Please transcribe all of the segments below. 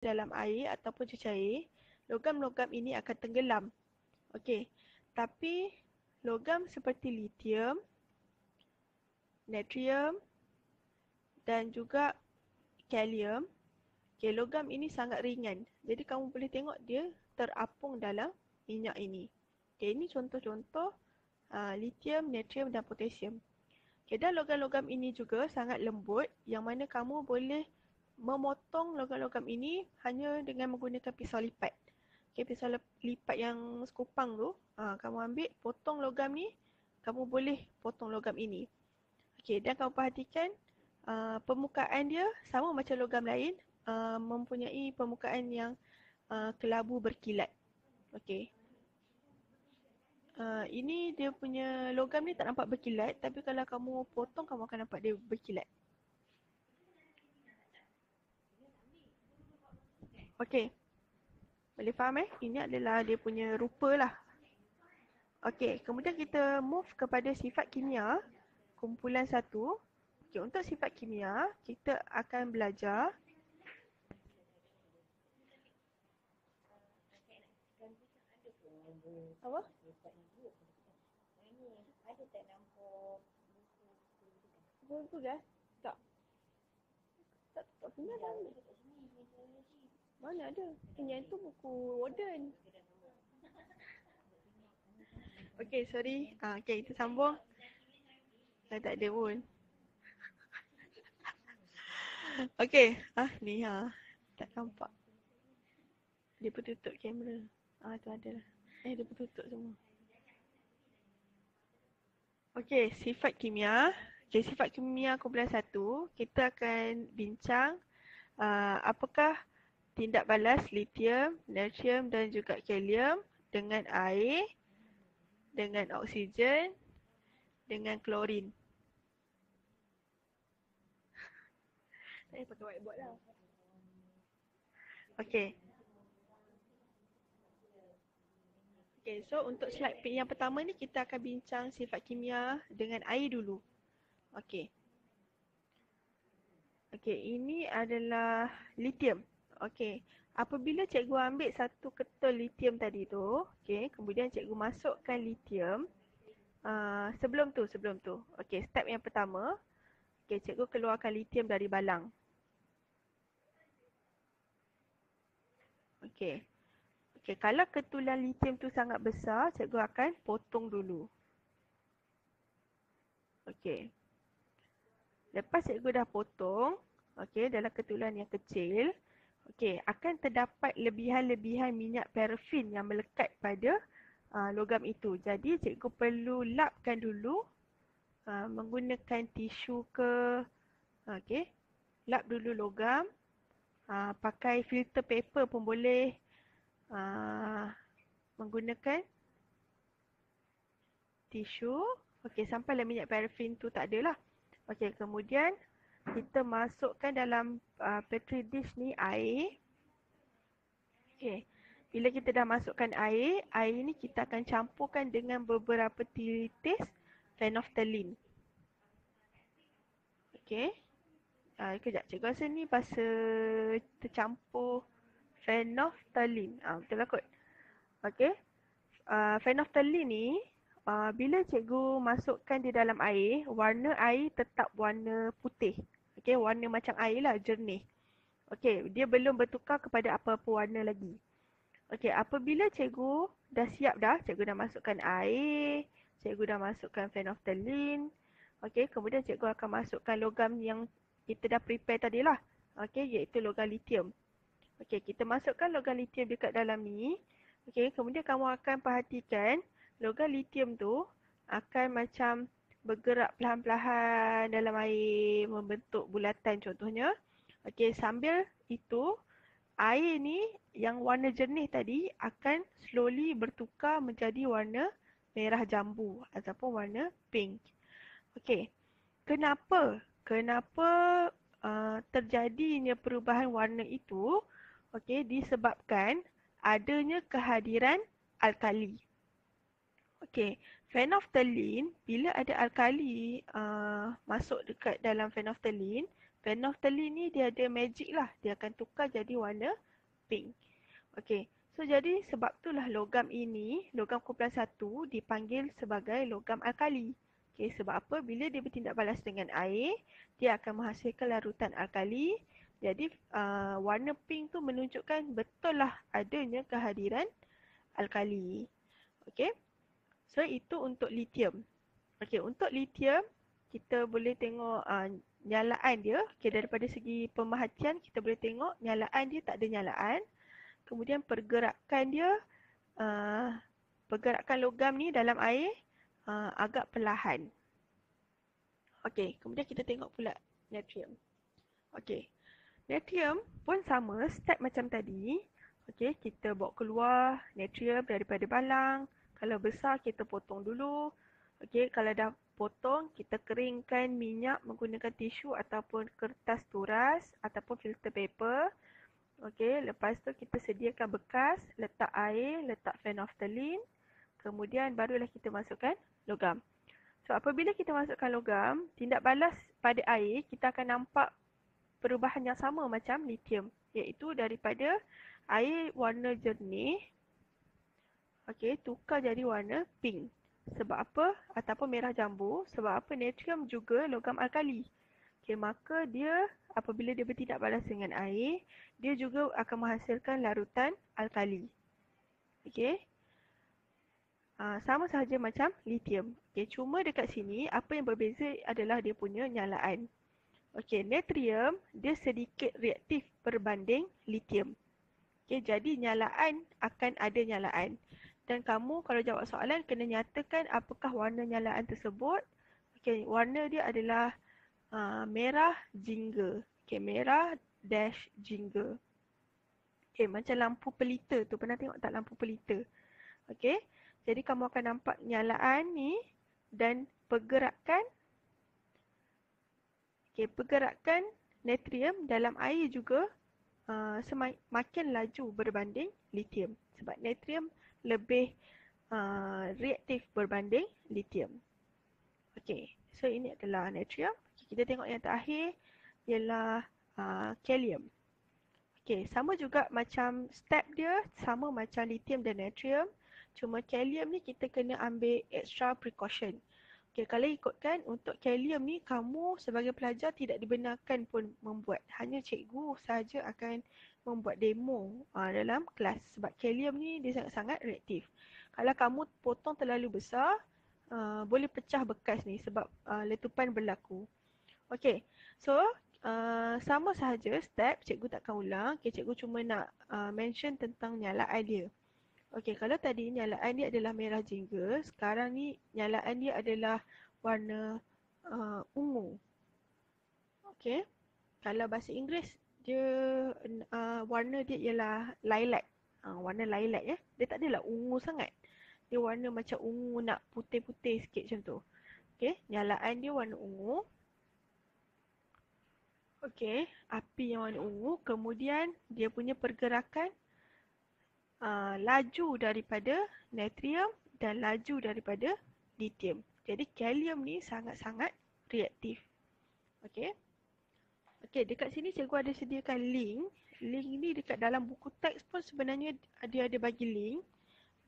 dalam air ataupun cecair, logam-logam ini akan tenggelam. Okey. Tapi logam seperti lithium, natrium dan juga kalium, okay, logam ini sangat ringan. Jadi kamu boleh tengok dia terapung dalam minyak ini. Okay, ini contoh-contoh lithium, natrium dan potasium. Okay, dan logam-logam ini juga sangat lembut yang mana kamu boleh memotong logam-logam ini hanya dengan menggunakan pisau lipat. Okay, pisau lipat yang sekupang tu, kamu ambil, potong logam ni, kamu boleh potong logam ini. Okay, dan kamu perhatikan permukaan dia sama macam logam lain, mempunyai permukaan yang kelabu berkilat. Okay. Ini dia punya logam ni tak nampak berkilat, tapi kalau kamu potong kamu akan nampak dia berkilat. Okey. Boleh faham Ini adalah dia punya rupa lah. Okey, kemudian kita move kepada sifat kimia, kumpulan 1. Okey, untuk sifat kimia, kita akan belajar apa? Buku gas? Tak. Tak punya dah. Mana ada? Yang tu buku Warden. Okey, sorry. Okey, kita sambung. Tak ada pun. Okey. Ni tak nampak. Dia pun tutup kamera. Tu ada lah. Dia pun tutup semua. Okey, sifat kimia. Okey, sifat kimia kumpulan 1. Kita akan bincang apakah tindak balas lithium, natrium dan juga kalium dengan air, dengan oksigen, dengan klorin. Saya pakai whiteboard lah. Okey. Okay, so untuk slide yang pertama ni kita akan bincang sifat kimia dengan air dulu. Okey. Okey, ini adalah lithium. Okey. Apabila cikgu ambil satu ketul lithium tadi tu, okey, kemudian cikgu masukkan lithium. Sebelum tu. Okey, step yang pertama. Okey, cikgu keluarkan lithium dari balang. Okey. Okey, kalau ketulan lithium tu sangat besar, cikgu akan potong dulu. Okey. Lepas cikgu dah potong, okey, dalam ketulan yang kecil, okey, akan terdapat lebihan-lebihan minyak parafin yang melekat pada logam itu. Jadi cikgu perlu lapkan dulu menggunakan tisu ke, okey, lap dulu logam, pakai filter paper pun boleh, menggunakan tisu, okey, sampailah minyak parafin tu tak ada lah. Okey, kemudian kita masukkan dalam petri dish ni air. Okey, bila kita dah masukkan air ni kita akan campurkan dengan beberapa tiritis phenolphthalein. Okey, kejap, cikgu rasa ni bahasa tercampur phenolphthalein. Betul lah kot. Okey, phenolphthalein ni bila cikgu masukkan di dalam air, warna air tetap warna putih. Okey, warna macam air lah, jernih. Okey, dia belum bertukar kepada apa-apa warna lagi. Okey, apabila cikgu dah siap dah, cikgu dah masukkan air, cikgu dah masukkan phenolphthalein. Okey, kemudian cikgu akan masukkan logam yang kita dah prepare tadi lah. Okey, iaitu logam lithium. Okey, kita masukkan logam lithium dekat dalam ni. Okey, kemudian kamu akan perhatikan logam lithium tu akan macam bergerak perlahan-lahan dalam air, membentuk bulatan contohnya. Okey, sambil itu air ni yang warna jernih tadi akan slowly bertukar menjadi warna merah jambu ataupun warna pink. Okey, kenapa terjadinya perubahan warna itu? Okey, disebabkan adanya kehadiran alkali. Okey, phenolphthalein, bila ada alkali masuk dekat dalam phenolphthalein ni dia ada magic lah. Dia akan tukar jadi warna pink. Okey. So jadi sebab itulah logam ini, logam kumpulan 1 dipanggil sebagai logam alkali. Okey, sebab apa? Bila dia bertindak balas dengan air, dia akan menghasilkan larutan alkali. Jadi warna pink tu menunjukkan betul lah adanya kehadiran alkali. Okey. So itu untuk lithium. Okey, untuk lithium kita boleh tengok nyalaan dia. Okey, daripada segi pemerhatian kita boleh tengok nyalaan dia tak ada nyalaan. Kemudian pergerakan dia, pergerakan logam ni dalam air agak perlahan. Okey, kemudian kita tengok pula natrium. Okey, natrium pun sama, step macam tadi. Okey, kita bawa keluar natrium daripada balang. Kalau besar kita potong dulu. Okey, kalau dah potong kita keringkan minyak menggunakan tisu ataupun kertas turas ataupun filter paper. Okey, lepas tu kita sediakan bekas, letak air, letak phenolphthalein. Kemudian barulah kita masukkan logam. So apabila kita masukkan logam, tindak balas pada air, kita akan nampak perubahan yang sama macam lithium, iaitu daripada air warna jernih, okey, tukar jadi warna pink. Sebab apa? Ataupun merah jambu. Sebab apa? Natrium juga logam alkali. Okay, maka dia apabila dia bertindak balas dengan air, dia juga akan menghasilkan larutan alkali. Okey. Sama sahaja macam lithium. Okey, cuma dekat sini apa yang berbeza adalah dia punya nyalaan. Okey, natrium dia sedikit reaktif berbanding lithium. Okey, jadi nyalaan akan ada nyalaan. Dan kamu kalau jawab soalan kena nyatakan apakah warna nyalaan tersebut. Okey, warna dia adalah merah jingga. Okay, merah dash jingga. Okay, macam lampu pelita tu. Pernah tengok tak lampu pelita? Okay, jadi kamu akan nampak nyalaan ni dan pergerakan. Okay, pergerakan natrium dalam air juga semakin laju berbanding lithium. Sebab natrium lebih reaktif berbanding lithium. Okay, so ini adalah natrium. Kita tengok yang terakhir ialah kalium. Okey, sama juga macam step dia, sama macam lithium dan natrium. Cuma kalium ni kita kena ambil extra precaution. Okey, kalau ikutkan untuk kalium ni kamu sebagai pelajar tidak dibenarkan pun membuat. Hanya cikgu sahaja akan membuat demo dalam kelas. Sebab kalium ni dia sangat-sangat reaktif. Kalau kamu potong terlalu besar, boleh pecah bekas ni sebab letupan berlaku. Okey, so sama sahaja step, cikgu takkan ulang. Okay, cikgu cuma nak mention tentang nyalaan dia. Okey, kalau tadi nyalaan dia adalah merah jingga, sekarang ni nyalaan dia adalah warna ungu. Okey, kalau bahasa Inggeris dia warna dia ialah lilac. Warna lilac ya. Dia tak adalah ungu sangat. Dia warna macam ungu nak putih-putih sikit macam tu. Okey, nyalaan dia warna ungu. Okey, api yang warna ungu, kemudian dia punya pergerakan laju daripada natrium dan laju daripada lithium. Jadi kalium ni sangat-sangat reaktif. Okey. Okey, dekat sini cikgu ada sediakan link. Link ni dekat dalam buku teks pun sebenarnya dia ada bagi link.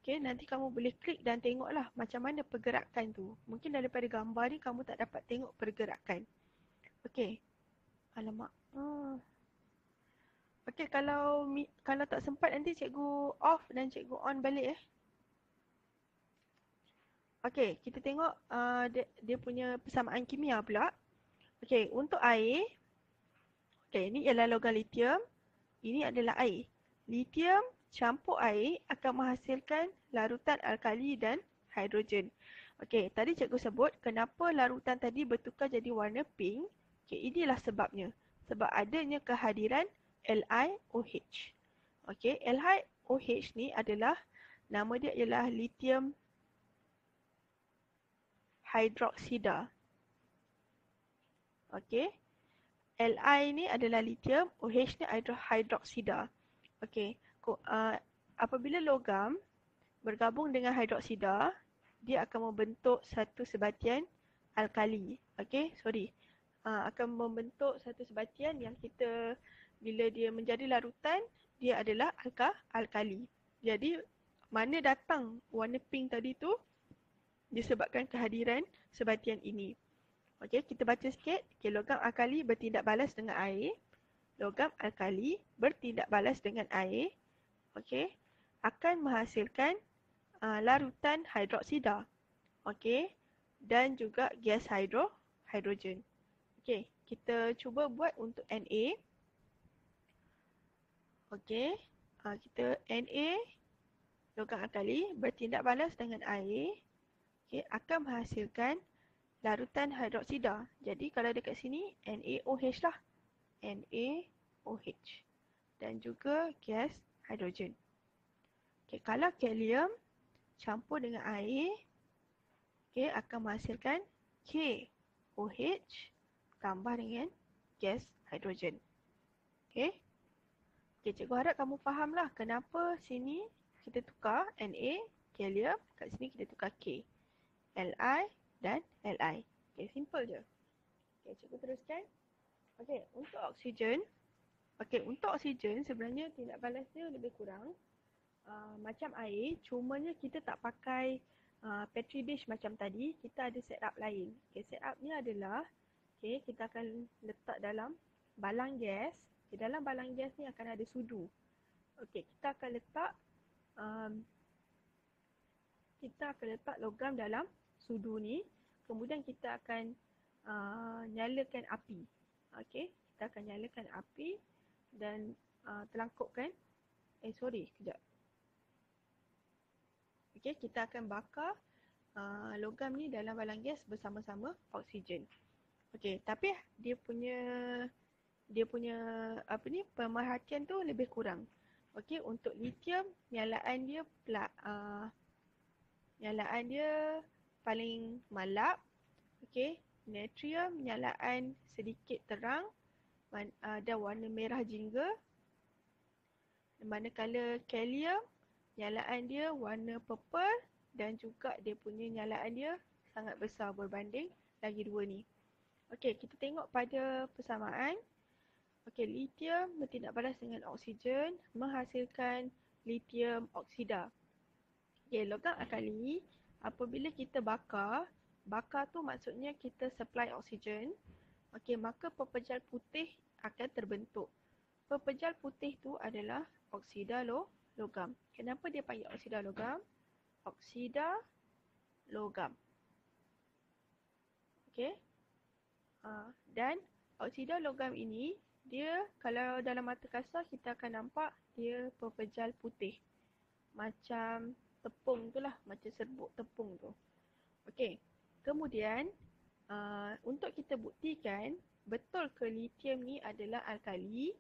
Okey, nanti kamu boleh klik dan tengoklah macam mana pergerakan tu. Mungkin daripada gambar ni kamu tak dapat tengok pergerakan. Okey. Alamak. Okey, kalau tak sempat nanti cikgu off dan cikgu on balik . Okey, kita tengok dia punya persamaan kimia pula. Okey, untuk air. Okey, ini ialah logam lithium. Ini adalah air. Lithium campur air akan menghasilkan larutan alkali dan hidrogen. Okey, tadi cikgu sebut kenapa larutan tadi bertukar jadi warna pink. Okey, inilah sebabnya. Sebab adanya kehadiran LiOH. Okey, LiOH ni adalah nama dia ialah lithium hydroxide. Okey. Li ni adalah lithium, OH ni hydroxide. Okey. Apabila logam bergabung dengan hidroksida, dia akan membentuk satu sebatian alkali. Okey, akan membentuk satu sebatian yang kita bila dia menjadi larutan, dia adalah alkali. Jadi mana datang warna pink tadi tu disebabkan kehadiran sebatian ini. Okey, kita baca sikit. Okey, logam alkali bertindak balas dengan air. Logam alkali bertindak balas dengan air. Okey, akan menghasilkan larutan hidroksida. Okey, dan juga gas hidrogen. Okey, kita cuba buat untuk Na. Okey, kita Na logam alkali bertindak balas dengan air. Okey, akan menghasilkan larutan hidroksida. Jadi kalau dekat sini NaOH lah. NaOH. Dan juga gas hidrogen. Okey, kalau kalium campur dengan air, okey, akan menghasilkan KOH tambah dengan gas hidrogen. Okey. Okey, cikgu harap kamu fahamlah kenapa sini kita tukar Na, kalium, kat sini kita tukar K. Li dan Li. Okey, simple je. Okey, cikgu teruskan. Okey, untuk oksigen sebenarnya tindak balas dia lebih kurang macam air, cumanya kita tak pakai petri dish macam tadi, kita ada setup lain. Okey, setup ni adalah kita akan letak dalam balang gas. Di dalam balang gas ni akan ada sudu. Okey, kita akan letak logam dalam sudu ni. Kemudian kita akan nyalakan api. Okey, kita akan nyalakan api dan telangkupkan. Kejap. Okey, kita akan bakar logam ni dalam balang gas bersama-sama oksigen. Okey, tapi dia punya pemerhatian tu lebih kurang. Okey, untuk lithium nyalaan dia paling malap. Okey, natrium nyalaan sedikit terang dan warna merah jingga. Manakala kalium nyalaan dia warna purple dan juga dia punya nyalaan dia sangat besar berbanding lagi dua ni. Okey, kita tengok pada persamaan. Okey, lithium bertindak balas dengan oksigen menghasilkan lithium oksida. Okey, logam alkali apabila kita bakar tu maksudnya kita supply oksigen. Okey, maka pepejal putih akan terbentuk. Pepejal putih tu adalah oksida logam. Kenapa dia panggil oksida logam? Oksida logam. Okey. Dan oksida logam ini dia kalau dalam mata kasar kita akan nampak dia pepejal putih. Macam tepung tu lah, macam serbuk tepung tu. Okey. Kemudian untuk kita buktikan betul ke lithium ni adalah alkali,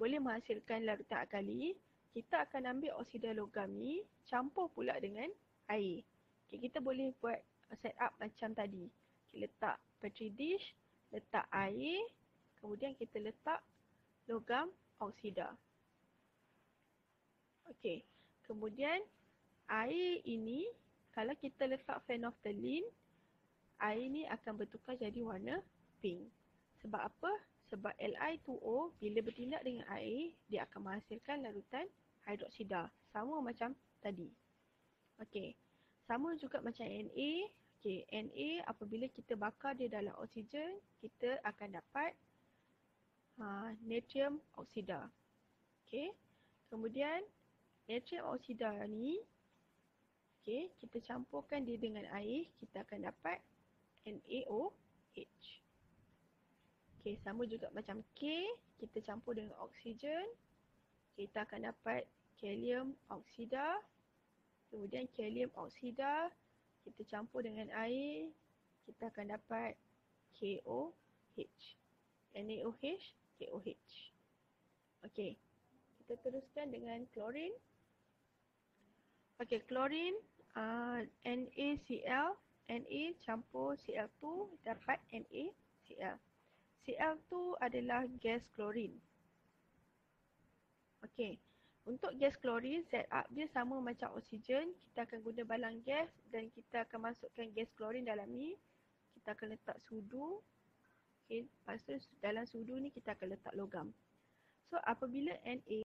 boleh menghasilkan larutan alkali, kita akan ambil oksida logam ni campur pula dengan air. Okay, kita boleh buat set up macam tadi. Kita letak petri dish, letak air, kemudian kita letak logam oksida. Okey, kemudian air ini kalau kita letak phenolphthalein, air ni akan bertukar jadi warna pink. Sebab apa? Sebab Li2O bila bertindak dengan air, dia akan menghasilkan larutan hidroksida. Sama macam tadi. Okey. Sama juga macam Na. Okey, Na apabila kita bakar dia dalam oksigen, kita akan dapat natrium oksida. Okey. Kemudian natrium oksida ni kita campurkan dia dengan air, kita akan dapat NaOH. Okey, sama juga macam K, kita campur dengan oksigen, kita akan dapat kalium oksida. Kemudian kalium oksida, kita campur dengan air, kita akan dapat KOH. NaOH, KOH. Okey, kita teruskan dengan klorin. Okey, klorin, NaCl, Na campur Cl2 dapat NaCl. Cl2 adalah gas klorin. Okey, untuk gas klorin setup dia sama macam oksigen. Kita akan guna balang gas dan kita akan masukkan gas klorin dalam ni. Kita akan letak sudu. Okey, lepas tu dalam sudu ni kita akan letak logam. So apabila Na